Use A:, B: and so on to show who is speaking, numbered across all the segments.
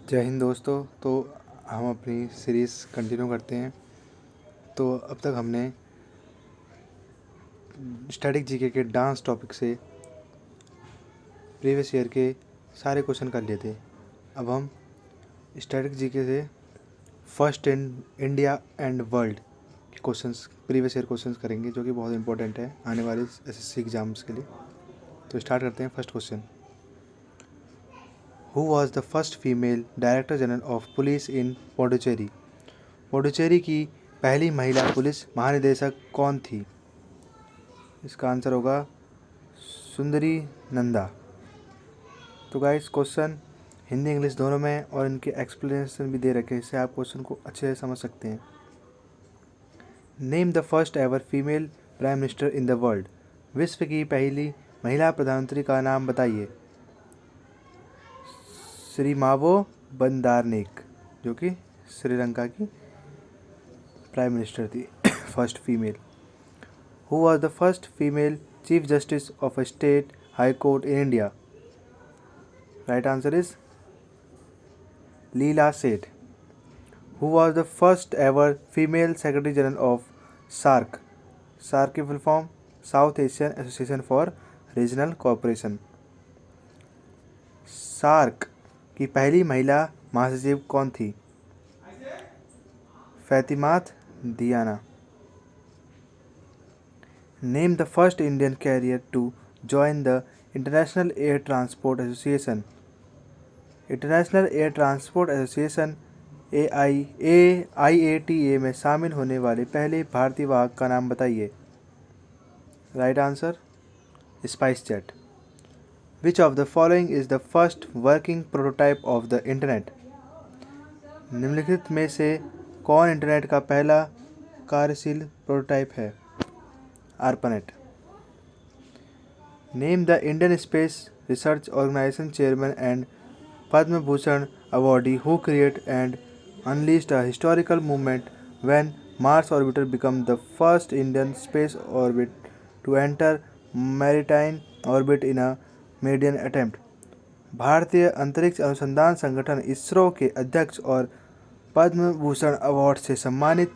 A: जय हिंद दोस्तों। तो हम अपनी सीरीज़ कंटिन्यू करते हैं। तो अब तक हमने स्टैटिक जीके के डांस टॉपिक से प्रीवियस ईयर के सारे क्वेश्चन कर लिए थे। अब हम स्टैटिक जीके से first in India and world के क्वेश्चंस, प्रीवियस ईयर क्वेश्चंस करेंगे, जो कि बहुत इंपॉर्टेंट है आने वाले एसएससी एग्जाम्स के लिए। तो स्टार्ट करते हैं। First question, who was the first female director general of police in Puducherry? Puducherry की पहली महिला पुलिस महानिदेशक कौन थी? इसका आंसर होगा सुंदरी नंदा। तो गाइस, क्वेश्चन हिंदी इंग्लिश दोनों में और इनके एक्सप्लेनेशन भी दे रखे हैं, इससे आप क्वेश्चन को अच्छे से समझ सकते हैं। Name the first ever female prime minister in the world. विश्व की पहली महिला प्रधानमंत्री का नाम बताइए। श्री मावो बंदारनेक, जो कि श्रीलंका की प्राइम मिनिस्टर थी, first female. Who was the first female chief justice of a state high court in India? Right answer is Leela Seth. Who was the first ever female Secretary General of SAARC? SAARC की full form South Asian Association for Regional Cooperation. SAARC की पहली महिला महासचिव कौन थी? Fathimath Dhiyana. Name the first Indian carrier to join the International Air Transport Association. International Air Transport Association IATA में शामिल होने वाले पहले भारतीय वाहक का नाम बताइए। Right answer spice jet. Which of the following is the first working prototype of the internet? निम्नलिखित में से कौन इंटरनेट का पहला कार्यशील प्रोटोटाइप है? ARPANET. Name the Indian space research organisation chairman and Padma Bhushan awardee who created and unleashed a historical movement when Mars orbiter became the first Indian space orbit to enter maritime orbit in a maiden attempt. भारतीय अंतरिक्ष अनुसंधान संगठन इसरो के अध्यक्ष और Padma Bhushan award से सम्मानित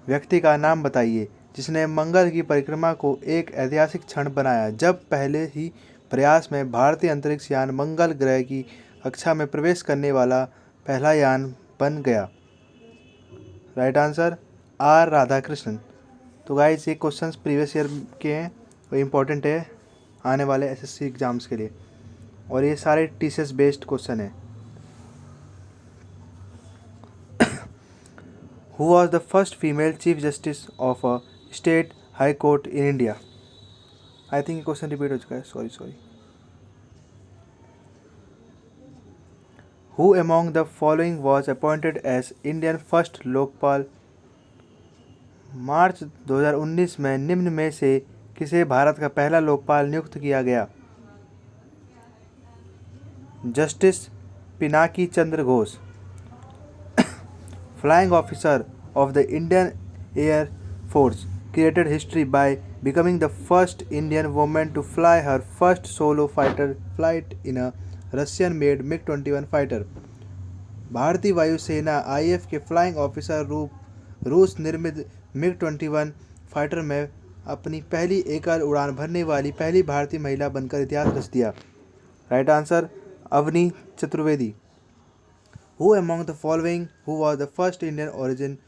A: व्यक्ति का नाम बताइए जिसने मंगल की परिक्रमा को एक ऐतिहासिक क्षण बनाया, जब पहले ही प्रयास में भारतीय अंतरिक्ष यान मंगल ग्रह की कक्षा में प्रवेश करने वाला पहला यान बन गया। Right answer R Radhakrishnan. तो गाइस, ये क्वेश्चंस प्रीवियस ईयर के हैं और इम्पोर्टेंट है आने वाले एसएससी एग्जाम्स के लिए, और ये सारे टीसीएस बेस्ड क्वेश्चन है। Who was the first female chief justice of a state high court in India? I think question repeat हो चुका है, sorry. Who among the following was appointed as Indian first Lokpal? मार्च 2019 में निम्न में से किसे भारत का पहला लोकपाल नियुक्त किया गया? Justice Pinaki Chandra Ghosh. Flying officer of the Indian air force created history by becoming the first Indian woman to fly her first solo fighter flight in a Russian made MiG-21 fighter. भारतीय वायुसेना IAF के फ्लाइंग ऑफिसर रूस निर्मित MiG-21 fighter में अपनी पहली एकल उड़ान भरने वाली पहली भारतीय महिला बनकर इतिहास रच दिया। Right answer Avani Chaturvedi. Who among the following who was the first Indian origin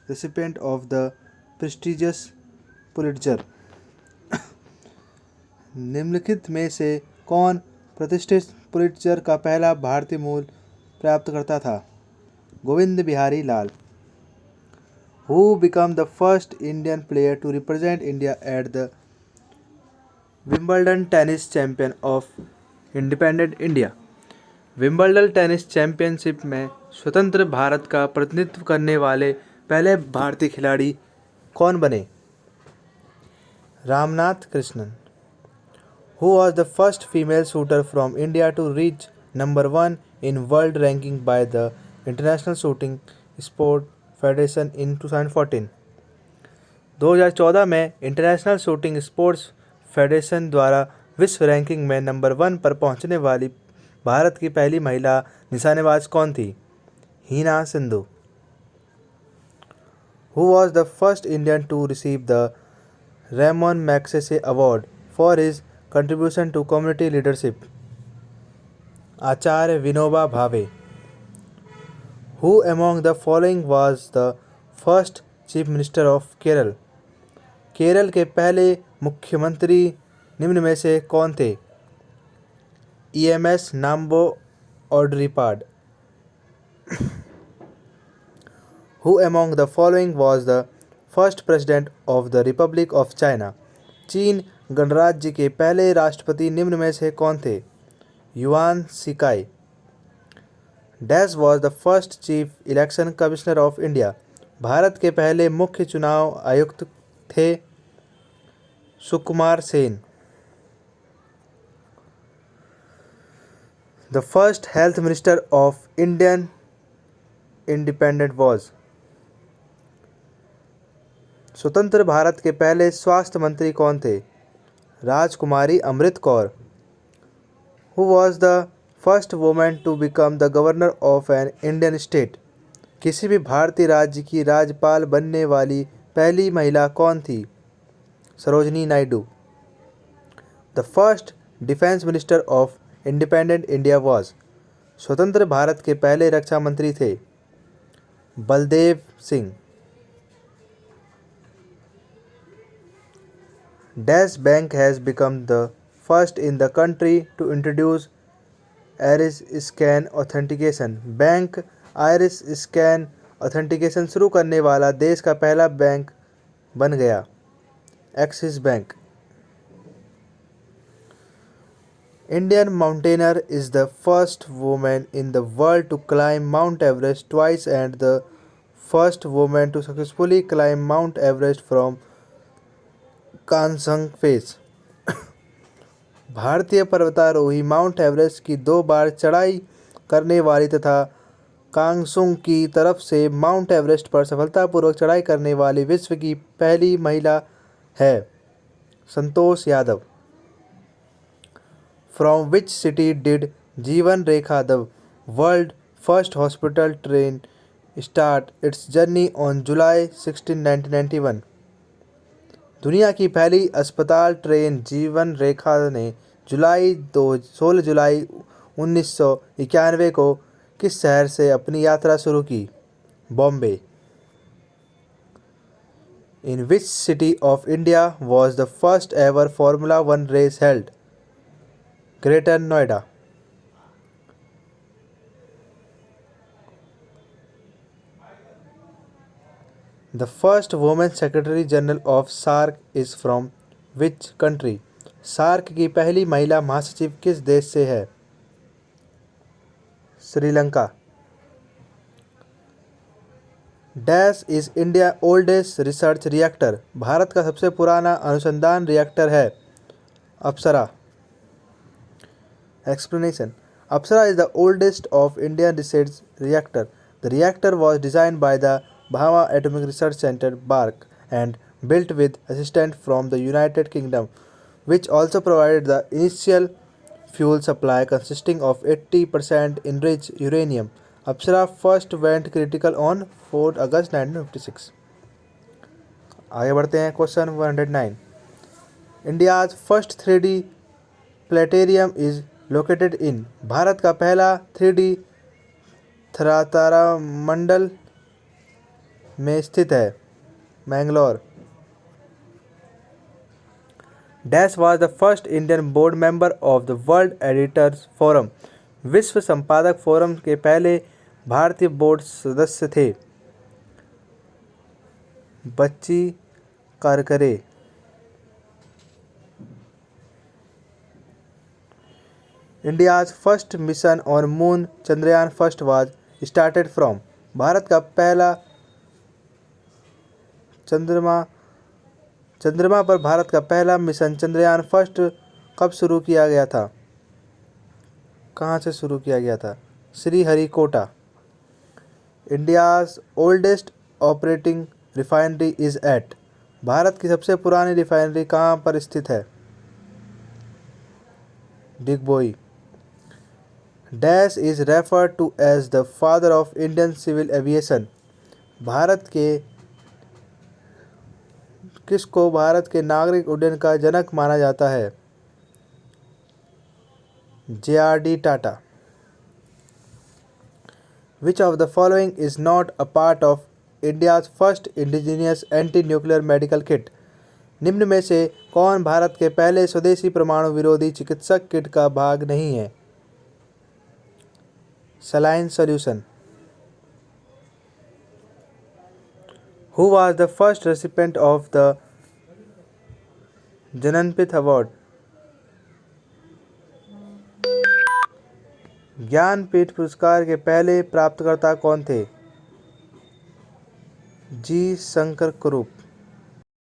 A: recipient of the prestigious Pulitzer? निम्नलिखित में से कौन प्रतिष्ठित पुलिट्जर का पहला भारतीय मूल प्राप्तकर्ता था? Govind Bihari Lal. Who became the first Indian player to represent India at the Wimbledon tennis champion of independent India? Wimbledon tennis championship में स्वतंत्र भारत का प्रतिनिधित्व करने वाले पहले भारतीय खिलाड़ी कौन बने? Ramnath Krishnan. Who was the first female shooter from India to reach number 1 in world ranking by the International Shooting Sport Federation in 2014? 2014 में इंटरनेशनल शूटिंग स्पोर्ट्स फेडरेशन द्वारा विश्व रैंकिंग में नंबर 1 पर पहुंचने वाली भारत की पहली महिला निशानेबाज कौन थी? हीना Sindhu. Who was the first Indian to receive the Ramon Magsaysay Award for his contribution to community leadership? Acharya Vinoba Bhave. Who among the following was the first Chief Minister of Kerala? Kerala के पहले मुख्यमंत्री निम्न में से कौन थे? EMS नाम्बो ऑड्रीपाड। Who among the following was the first president of the Republic of China? चीन गणराज्य के पहले राष्ट्रपति निम्न में से कौन थे? युआन सिकाई। Dash was the first chief election commissioner of India? Bharat के पहले मुख्य चुनाव आयुक्त थे Sukumar Sen. The first health minister of Indian independent was? स्वतंत्र भारत के पहले स्वास्थ्य मंत्री कौन थे? राजकुमारी Amrit Kaur. Who was the first woman to become the governor of an Indian state? किसी भी भारतीय राज्य की राज्यपाल बनने वाली पहली महिला कौन थी? Sarojini Naidu. The first defense minister of independent India was? स्वतंत्र भारत के पहले रक्षा मंत्री थे Baldev Singh. Dash Bank has become the first in the country to introduce iris scan authentication. Bank iris scan authentication शुरू करने वाला देश का पहला बैंक बन गया axis bank. Indian mountaineer is the first woman in the world to climb Mount Everest twice and the first woman to successfully climb Mount Everest from Kangshung face. भारतीय पर्वतारोही माउंट एवरेस्ट की 2 बार चढ़ाई करने वाली तथा कांगसुंग की तरफ से माउंट एवरेस्ट पर सफलतापूर्वक चढ़ाई करने वाली विश्व की पहली महिला है Santosh Yadav. From which city did Jeevan Rekha the world first hospital train start its journey on July 16, 1991? दुनिया की पहली अस्पताल ट्रेन जीवन रेखा ने 16 जुलाई 1991 को किस शहर से अपनी यात्रा शुरू की? Bombay. In which city of India was the first ever Formula One race held? Greater Noida. The first woman secretary general of SAARC is from which country? SAARC की पहली महिला महासचिव किस देश से है? Sri Lanka. Dash is India oldest research reactor. Bharat का सबसे पुराना अनुसंधान रिएक्टर है अप्सरा। Explanation. Apsara is the oldest of Indian research reactor. The reactor was designed by the Bhama Atomic Research Center (BARC) and built with assistance from the United Kingdom, which also provided the initial fuel supply consisting of 80% enriched uranium. Apsara first went critical on 4 August 1956. आगे बढ़ते हैं question 109. India's first 3D planetarium is located in. Bharat का पहला 3D तारामंडल में स्थित है Mangalore. Dash was the first Indian board member of the world editors forum. विश्व संपादक फोरम के पहले भारतीय बोर्ड सदस्य थे Bachi Karkare. India's first mission on moon Chandrayaan first was started from. Bharat का पहला चंद्रमा पर भारत का पहला मिशन चंद्रयान फर्स्ट कब शुरू किया गया था? कहाँ से शुरू किया गया था? Sriharikota. India's oldest operating refinery is at. भारत की सबसे पुरानी रिफाइनरी कहाँ पर स्थित है? Digboi. Dash is referred to as the father of Indian civil aviation. भारत के किसको भारत के नागरिक उड्डयन का जनक माना जाता है? JRD Tata. Which of the following is not a part of India's first indigenous anti-nuclear medical kit? निम्न में से कौन भारत के पहले स्वदेशी परमाणु विरोधी चिकित्सक किट का भाग नहीं है? Saline solution. Who was the first recipient of the Jnanpith Award? Jnanpith पुरस्कार के पहले प्राप्तकर्ता कौन थे? जी शंकर कुरूप।